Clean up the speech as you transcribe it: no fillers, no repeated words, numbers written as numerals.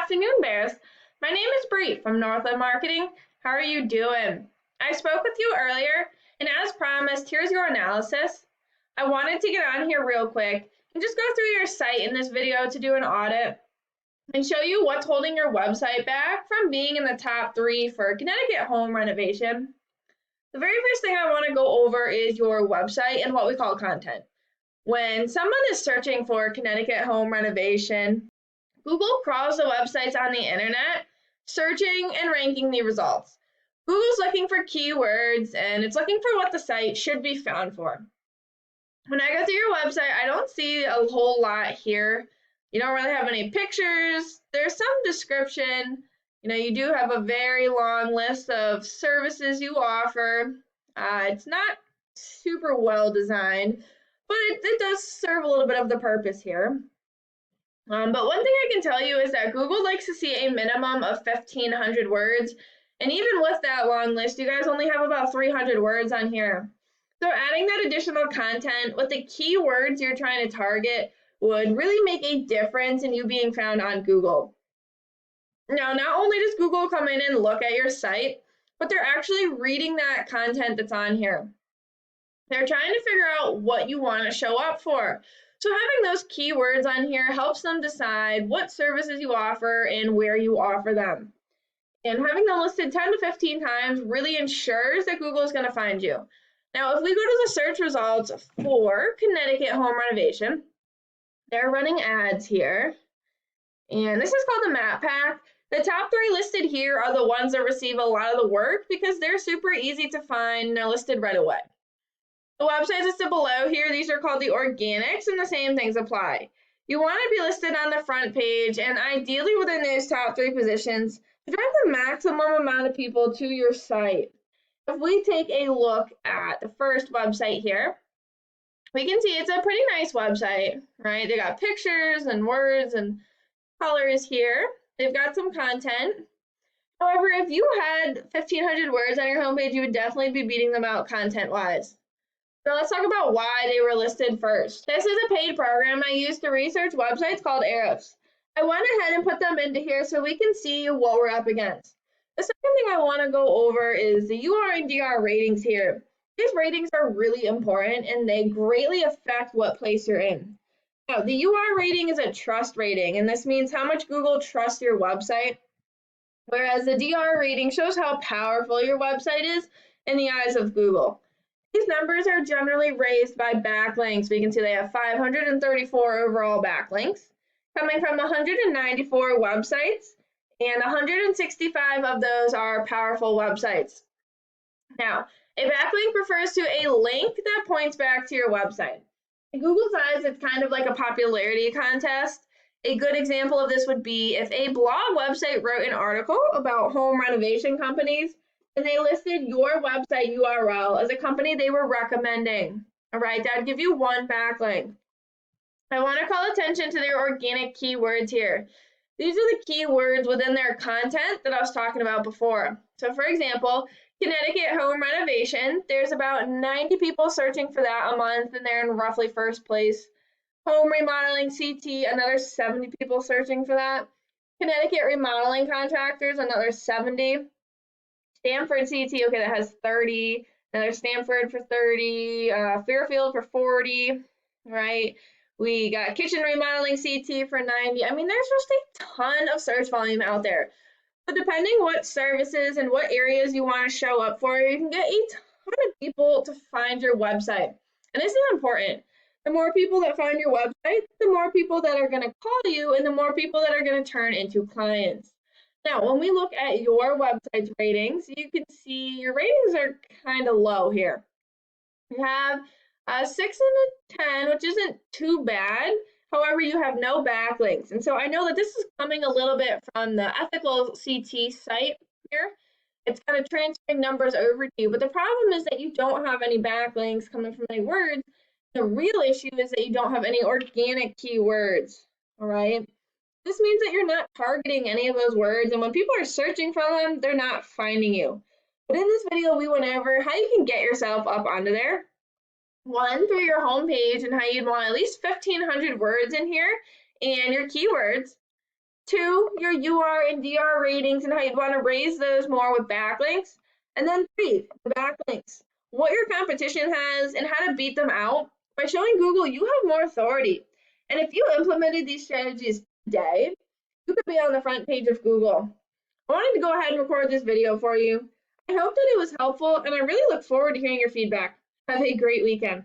afternoon, Bears. My name is Bree from Northland Marketing. How are you doing? I spoke with you earlier, and as promised, here's your analysis. I wanted to get on here real quick and just go through your site in this video to do an audit and show you what's holding your website back from being in the top 3 for Connecticut home renovation. The very first thing I want to go over is your website and what we call content. When someone is searching for Connecticut home renovation, Google crawls the websites on the internet, searching and ranking the results. Google's looking for keywords and it's looking for what the site should be found for. When I go through your website, I don't see a whole lot here. You don't really have any pictures. There's some description. You do have a very long list of services you offer. It's not super well designed, but it does serve a little bit of the purpose here. But one thing I can tell you is that Google likes to see a minimum of 1,500 words. And even with that long list, you guys only have about 300 words on here. So adding that additional content with the keywords you're trying to target would really make a difference in you being found on Google. Now, not only does Google come in and look at your site, but they're actually reading that content that's on here. They're trying to figure out what you want to show up for. So having those keywords on here helps them decide what services you offer and where you offer them. And having them listed 10 to 15 times really ensures that Google is going to find you. Now, if we go to the search results for Connecticut home renovation, they're running ads here. And this is called the map pack. The top 3 listed here are the ones that receive a lot of the work because they're super easy to find and they're listed right away. The websites listed below here, these are called the organics, and the same things apply. You want to be listed on the front page and ideally within those top 3 positions to drive the maximum amount of people to your site. If we take a look at the first website here, we can see it's a pretty nice website, right? They got pictures and words and colors here. They've got some content. However, if you had 1,500 words on your homepage, you would definitely be beating them out content-wise. So let's talk about why they were listed first. This is a paid program I use to research websites called Ahrefs. I went ahead and put them into here so we can see what we're up against. The second thing I want to go over is the UR and DR ratings here. These ratings are really important and they greatly affect what place you're in. Now, the UR rating is a trust rating, and this means how much Google trusts your website, whereas the DR rating shows how powerful your website is in the eyes of Google. These numbers are generally raised by backlinks. We can see they have 534 overall backlinks, coming from 194 websites, and 165 of those are powerful websites. Now, a backlink refers to a link that points back to your website. In Google's eyes, it's kind of like a popularity contest. A good example of this would be if a blog website wrote an article about home renovation companies and they listed your website URL as a company they were recommending. All right, that'd give you 1 backlink. I want to call attention to their organic keywords here. These are the keywords within their content that I was talking about before. So for example, Connecticut home renovation, there's about 90 people searching for that a month and they're in roughly first place. Home remodeling CT, another 70 people searching for that. Connecticut remodeling contractors, another 70. Stamford CT, okay, that has 30. Another Stamford for 30. Fairfield for 40, right? We got kitchen remodeling CT for 90. I mean, there's just a ton of search volume out there. But depending what services and what areas you want to show up for, you can get a ton of people to find your website. And this is important. The more people that find your website, the more people that are going to call you and the more people that are going to turn into clients. Now, when we look at your website's ratings, you can see your ratings are kind of low here. You have a 6 and a 10, which isn't too bad. However, you have no backlinks. And so I know that this is coming a little bit from the ethical CT site here. It's kind of transferring numbers over to you. But the problem is that you don't have any backlinks coming from any words. The real issue is that you don't have any organic keywords. All right. This means that you're not targeting any of those words. And when people are searching for them, they're not finding you. But in this video, we went over how you can get yourself up onto there. One, through your home page and how you'd want at least 1,500 words in here and your keywords. 2, your UR and DR ratings and how you'd want to raise those more with backlinks. And then 3, the backlinks, what your competition has and how to beat them out. By showing Google you have more authority. And if you implemented these strategies today, you could be on the front page of Google. I wanted to go ahead and record this video for you. I hope that it was helpful, and I really look forward to hearing your feedback. Have a great weekend.